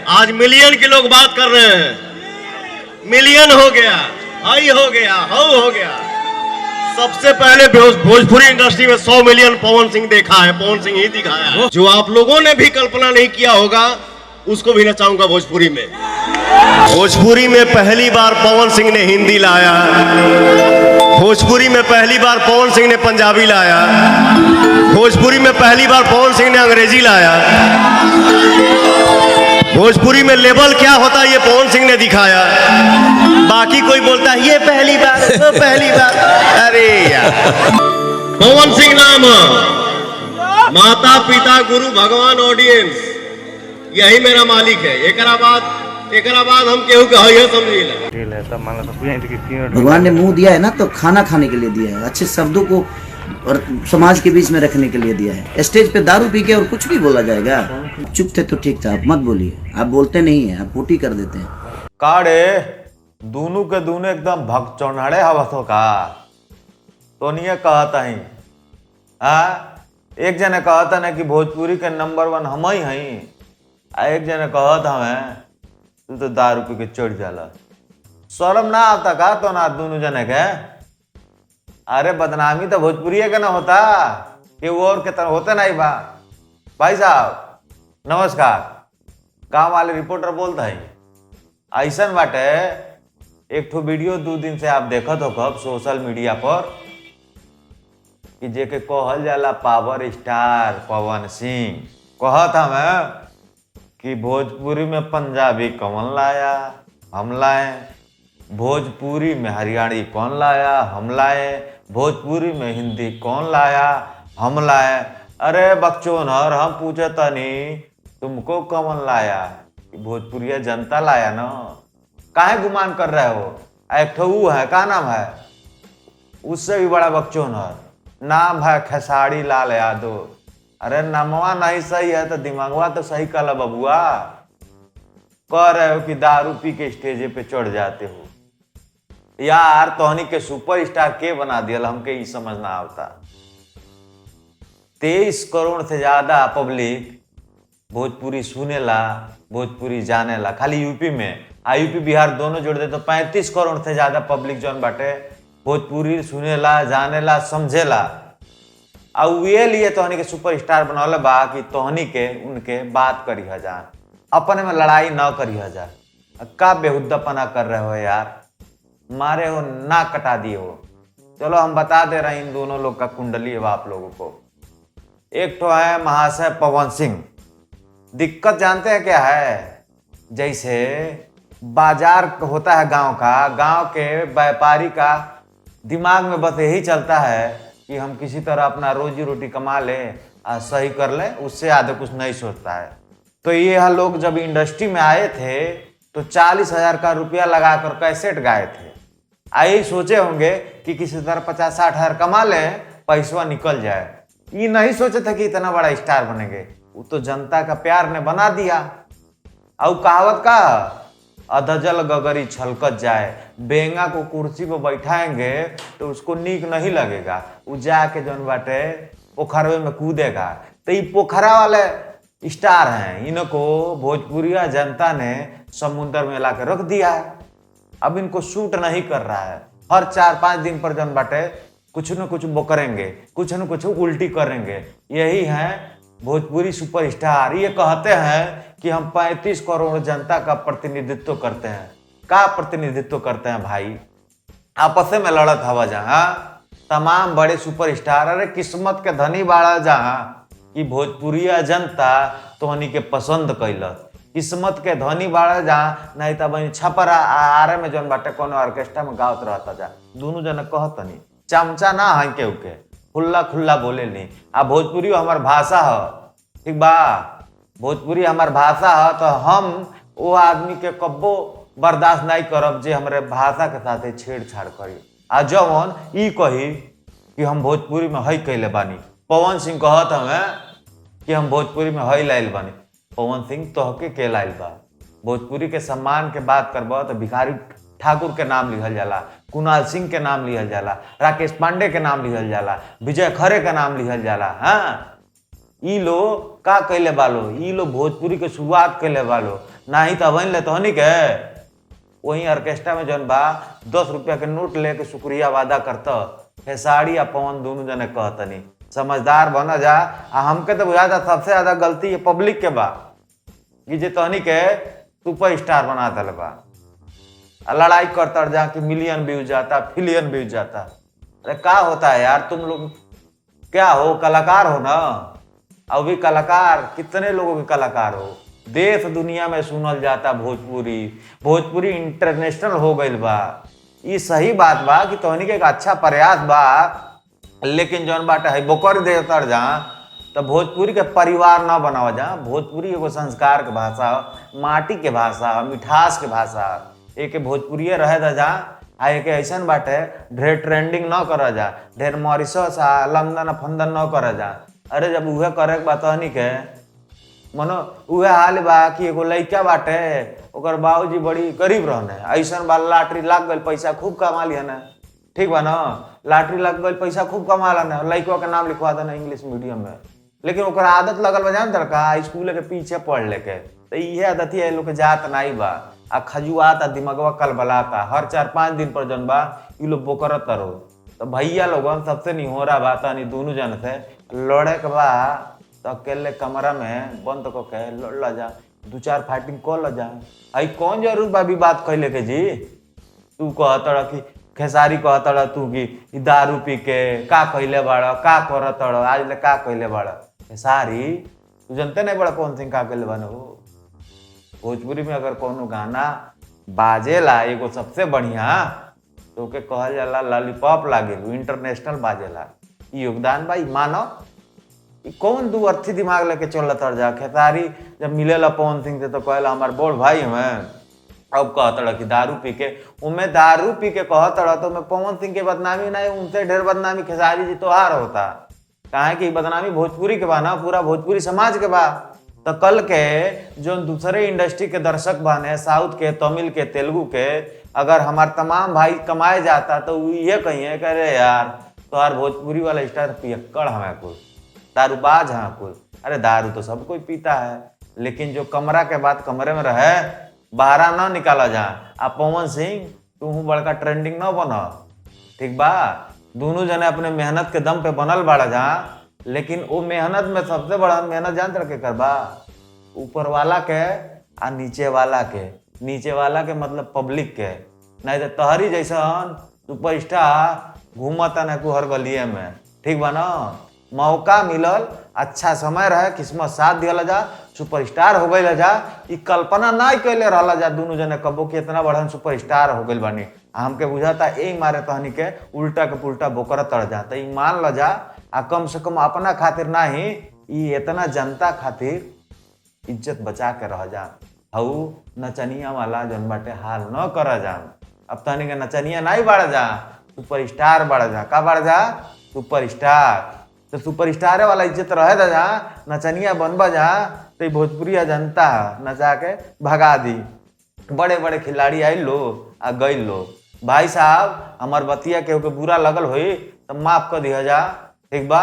आज मिलियन के लोग बात कर रहे हैं, मिलियन हो गया, हाई हो गया, हाउ हो गया। सबसे पहले भोजपुरी इंडस्ट्री में 100 मिलियन पवन सिंह देखा है, पवन सिंह ही दिखाया है। जो आप लोगों ने भी कल्पना नहीं किया होगा उसको भी नचाऊंगा भोजपुरी में। भोजपुरी में पहली बार पवन सिंह ने हिंदी लाया, भोजपुरी में पहली बार पवन सिंह ने पंजाबी लाया, भोजपुरी में पहली बार पवन सिंह ने अंग्रेजी लाया। भोजपुरी में लेवल क्या होता है ये पवन सिंह ने दिखाया। बाकी कोई बोलता है ये पहली बार, वो पहली बार। अरे यार, पवन सिंह नाम माता पिता गुरु भगवान ऑडियंस, यही मेरा मालिक है। एकरा बाद हम केहू के है समझिए। भगवान ने मुंह दिया है ना तो खाना खाने के लिए दिया है, अच्छे शब्दों को और समाज के बीच में रखने के लिए दिया है। स्टेज पे दारू पी के और कुछ भी बोला जाएगा। चुप थे तो ठीक था, आप मत बोलिए। आप बोलते नहीं है, आप पोटी कर देते हैं। काड़े दोनों के दोनों एकदम भग चौनाड़े हवसो का तो नहीं कहता ही। एक जने कहता ना कि भोजपुरी के नंबर 1 हम ही हैं, एक जने कहता हमें तू तो दारू पी के चढ़ जाला। शर्म ना आता का तो ना दोनों जने के? अरे बदनामी तो भोजपुरी के ना होता कि वो और के तरह होते नहीं बा। भाई साहब नमस्कार, गांव वाले रिपोर्टर बोलता है ऐसा बाटे। एक ठो वीडियो 2 दिन से आप देखत हो कब सोशल मीडिया पर कि जेके कहल जाला पावर स्टार पवन सिंह कहत हमें कि भोजपुरी में पंजाबी कौन लाया, हम लाए। भोजपुरी में हरियाणी कौन लाया, हम लाए। भोजपुरी में हिंदी कौन लाया, हम लाए। अरे बकचोनर, हम पूछे तनी तुमको कौन लाया? भोजपुरिया जनता लाया ना। काहे गुमान कर रहे हो? एक ठो है, का नाम है? उससे भी बड़ा बकचोनर नाम है खेसारी लाल यादव। अरे नमवा नहीं सही है तो दिमागवा तो सही कला बबुआ। कह रहे हो कि दारू पी के स्टेज पे चढ़ जाते हो यार। तोहनी के सुपर स्टार के बना दिया हमके ये समझ ना आवता। 23 करोड़ से ज्यादा पब्लिक भोजपुरी सुनेला, भोजपुरी जानेला खाली यूपी में। यूपी बिहार दोनों जोड़ दे तो 35 करोड़ से ज्यादा पब्लिक जौन बाटे भोजपुरी सुनेला, जानेला, समझेला। और ये लिए तोहनी के सुपर स्टार बनौले बा कि तोहनी के उनके बात करी जा, अपने में लड़ाई न करी जा। का बेहुद्दापना कर रहे हो यार, मारे हो ना कटा दिए हो। चलो हम बता दे रहे हैं इन दोनों लोग का कुंडली है आप लोगों को। एक तो है महाशय पवन सिंह। दिक्कत जानते हैं क्या है? जैसे बाजार होता है गांव का, गांव के व्यापारी का दिमाग में बस यही चलता है कि हम किसी तरह अपना रोजी रोटी कमा ले, सही कर ले, उससे आगे कुछ नहीं सोचता है। तो ये लोग जब इंडस्ट्री में आए थे तो 40,000 का रुपया लगाकर कैसेट गाए थे। यही सोचे होंगे कि किसी तरह 50-60 हजार कमा ले, पैसा निकल जाए। ये नहीं सोचे थे कि इतना बड़ा स्टार बनेंगे। वो तो जनता का प्यार ने बना दिया। और कहावत का अधजल गगरी छलकत जाए, बेंगा को कुर्सी पर बैठाएंगे तो उसको नीक नहीं लगेगा। वो जाके जौन बाटे पोखरवे में कूदेगा। तो ये पोखरा वाले स्टार हैं, इनको भोजपुरिया जनता ने समुद्र में ला के रख दिया है। अब इनको शूट नहीं कर रहा है। हर 4-5 दिन पर जौन बाटे कुछ न कुछ वो करेंगे, कुछ न कुछ उल्टी करेंगे। यही है भोजपुरी सुपरस्टार। ये कहते हैं कि हम 35 करोड़ जनता का प्रतिनिधित्व करते हैं। का प्रतिनिधित्व करते हैं भाई? आपस में लड़त हवा जहां तमाम बड़े सुपरस्टार। अरे किस्मत के धनी बाड़ा जहां कि भोजपुरिया जनता तोहनी के पसंद कैलस। किस्मत के धनी बाड़ा जहां नहीं तो बनी छपरा आरे में जौन बाटे कोनो ऑर्केस्ट्रा में गावत रहता जा। दोनों जन कहतनी चमचा ना है केहू के, खुल्ला खुल्ला बोले नहीं। आ भोजपुरी हमार भाषा है, ठीक बा? भोजपुरी हमार भाषा है तो हम वो आदमी के कब्बो बर्दाश्त नहीं करब जे हमारे भाषा के साथ छेड़छाड़ करी। आ जवन ई कही कि हम भोजपुरी में हई कैले बानी। पवन सिंह कहत हमें कि हम भोजपुरी में हई लाइल बानी। पवन सिंह तोहके के लाइल बा? भोजपुरी के सम्मान के बात करबा तो भिखारी ठाकुर के नाम लिखल जाला, कुणाल सिंह के नाम लिखल जाला, राकेश पांडे के नाम लिखल जाला, विजय खरे के नाम लिखल जाला। हाँ, ई लो का कैले बालो, ई लो भोजपुरी के शुरुआत कैले बालो। ना ही तो बन ले तोहनी के वही ऑर्केस्ट्रा में जौन बा 10 रुपया के नोट लेके शुक्रिया वादा करता खेसारी आ पवन दोनों जने कहतनी समझदार बना जा। आ हमके तो बुझा था सबसे ज्यादा गलती पब्लिक के बा कि जे तोहनी के सुपर स्टार बना दल बा। लड़ाई करता जा कि मिलियन व्यूज जाता फिलियन व्यूज जाता। अरे क्या होता है यार, तुम लोग क्या हो, कलाकार हो ना। अब भी कलाकार कितने लोगों के कलाकार हो, देश दुनिया में सुनल जाता भोजपुरी। भोजपुरी इंटरनेशनल हो गई बा। ये सही बात बा कि तोहनी के एक अच्छा प्रयास बा, लेकिन जौन बाटे है बोकर देतर जा तो भोजपुरी के परिवार ना बनावा जा। भोजपुरी एगो संस्कार के भाषा, माटी के भाषा, मिठास के भाषा। एक भोजपुरी रहे दा जा आ एक ऐसा बाटे ढेर ट्रेंडिंग न कर जा, ढेर मॉरिशस आ लंदन फंदन न कर जा। अरे जब उहे करे के बात तहनी के मनो उहे हाल बा कि एगो लइका बाटे ओकर बाबूजी बड़ी गरीब रहने, ऐसा बा लॉटरी लाग गई पैसा खूब कमा लिया ना, ठीक बा ना, लॉटरी लग गई पैसा खूब कमा ला, लइका के नाम लिखवा देना इंग्लिश मीडियम में। लेकिन ओकर आदत लगल बा जान का स्कूल के पीछे पढ़ लेके, तो इहे आदत है लोग के जात नहीं बा। आ खजुआता दिमागवा कलबलाता, हर 4-5 दिन पर जन बा ये लोग बोकरत रहो। तो भैया लोगन सबसे निहोरा बात नहीं दोनों जन से लड़े के बा तो अकेले कमरा में बंद को के लड़ जा, 2-4 फाइटिंग कर ल जा। आई कौन जरूर बा भी बात कहले के जी। तू कहतड़ कि खेसारी कहतड़ तू कि दारू पी के का कहले बाड़, का करतड़, आज ले का कहले बाड़। खेसारी तू जनते नहीं बड़ा कौन सिंह का कहले बन हो। भोजपुरी में अगर कोनो गाना बाजेला एगो सबसे बढ़िया तो के कहल जाला लॉलीपॉप लागेलू, इंटरनेशनल बाजेला। योगदान भाई मानो कौन दू अर्थी दिमाग लेके चलत जा। खेसारी जब मिलेला पवन सिंह से तो कहला हमार बोल भाई हमें, अब कहतड़ कि दारू पी के, उनमें दारू पी के कहतड़ तो मैं पवन सिंह के बदनामी नहीं, उनसे ढेर बदनामी खेसारी जी तोहार होता। काहे कि बदनामी भोजपुरी के बा ना, पूरा भोजपुरी समाज के बा। तो कल के जो दूसरे इंडस्ट्री के दर्शक बने, साउथ के, तमिल के, तेलुगु के, अगर हमारे तमाम भाई कमाए जाता तो ये कहिए कि अरे यार तोहार भोजपुरी वाला स्टार पियक्कड़ हमें कुछ दारूबाज है कुछ। अरे दारू तो सब कोई पीता है, लेकिन जो कमरा के बाद कमरे में रहे बाहर ना निकाला जा। आ पवन सिंह तू बड़का ट्रेंडिंग न बना, ठीक बा। दोनों जने अपने मेहनत के दम पे बनल बाड़ा जा, लेकिन वो मेहनत में सबसे बड़ा मेहनत जान के करबा ऊपर वाला के आ नीचे वाला के। नीचे वाला के मतलब पब्लिक के, नहीं तो तहरी जैसा सुपरस्टार घूमता न हर गलिए में, ठीक बा ना। मौका मिलल, अच्छा समय रहे, किस्मत साथ दिया जा, सुपरस्टार हो गई जा। ई कल्पना नहीं कैले रहा जा दोनों जने कबो कि इतना बड़ा सुपरस्टार हो गई बानी। हमके बुझाता एक मारे तहनी के उल्टा के पुल्टा बोकर तड़ जाता। ई मान ल जा, आ कम से कम अपना खातिर नहीं, ई इतना जनता खातिर इज्जत बचा के रह जा। हऊ नचनिया वाला जन बाटे हाल न कर जा। अब तहनी के नचनिया नहीं बढ़ जा, सुपरस्टार बढ़ जा। का बढ़ जा? सुपरस्टार। तो सुपरस्टार वाला इज्जत रहे दा जा, नचनिया बनबा जा तो भोजपुरी जनता नचा के भगा दी। बड़े बड़े खिलाड़ी आई लो आ गई लो। भाई साहब हमार बतिया के बुरा लगल होई तो माफ कर दिया जा, ठीक बा।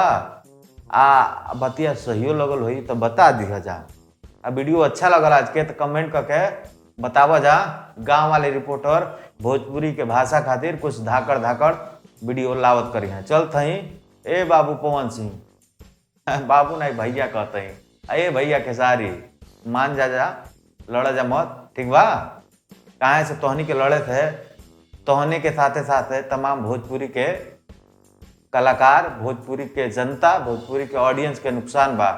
आ बतिया सहियो लगल होई तो बता दिया जा। आ वीडियो अच्छा लगल आज के तो कमेंट करके बतावा जा। गांव वाले रिपोर्टर भोजपुरी के भाषा खातिर कुछ धाकड़ धाकड़ वीडियो लावत करी हैं। चल थी ए बाबू पवन सिंह, बाबू नहीं भैया कहते हैं, ए भैया खेसारी मान जा जा, लड़ा जा मत, ठीक बा। काहे से तोहनी के लड़े थे, तोहनी के साथे साथे तमाम भोजपुरी के कलाकार, भोजपुरी के जनता, भोजपुरी के ऑडियंस के नुकसान बा।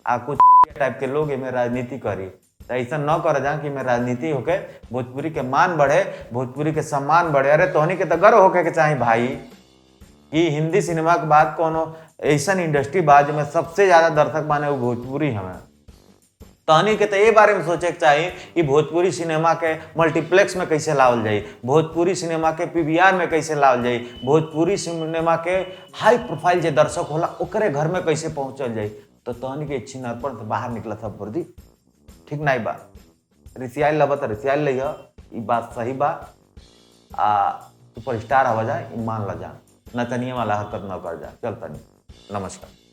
आ कुछ टाइप के लोग में राजनीति करी तो ऐसा न कर जा कि मैं राजनीति होके भोजपुरी के मान बढ़े, भोजपुरी के सम्मान बढ़े। अरे तोहनी के तो गर्व होके के चाहे भाई कि हिंदी सिनेमा के बाद कोनो ऐसा इंडस्ट्री बा जिसमें सबसे ज्यादा दर्शक माने वो भोजपुरी हमें। तहनी के तो ये बारे में सोचे के चाहिए कि भोजपुरी सिनेमा के मल्टीप्लेक्स में कैसे लावल जाए, भोजपुरी सिनेमा के पीवीआर में कैसे लावल जाए, भोजपुरी सिनेमा के हाई प्रोफाइल जो दर्शक होला ओकरे घर में कैसे पहुंचल जाए। तो तहनी के इच्छी नरपण से बाहर निकला सब वर्दी, ठीक नहीं बा। रिसियाल लबा तो रिसियाल लिया, ये बात सही बा। सुपरस्टार हवा जाए मान ल जा, नचनिया वाला हरकत न कर जा। चल तनी, नमस्कार।